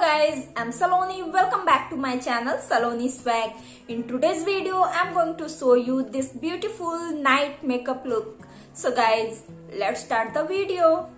guys, I'm Saloni. Welcome back to my channel Saloni Swag. In today's video, I'm going to show you this beautiful night makeup look. So guys, let's start the video.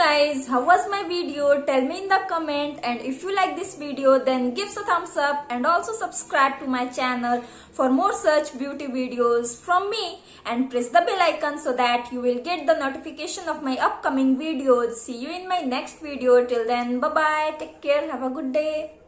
Guys, how was my video? Tell me in the comment, and if you like this video then give a thumbs up and also subscribe to my channel for more such beauty videos from me, and press the bell icon so that you will get the notification of my upcoming videos. See you in my next video. Till then, bye bye, take care, have a good day.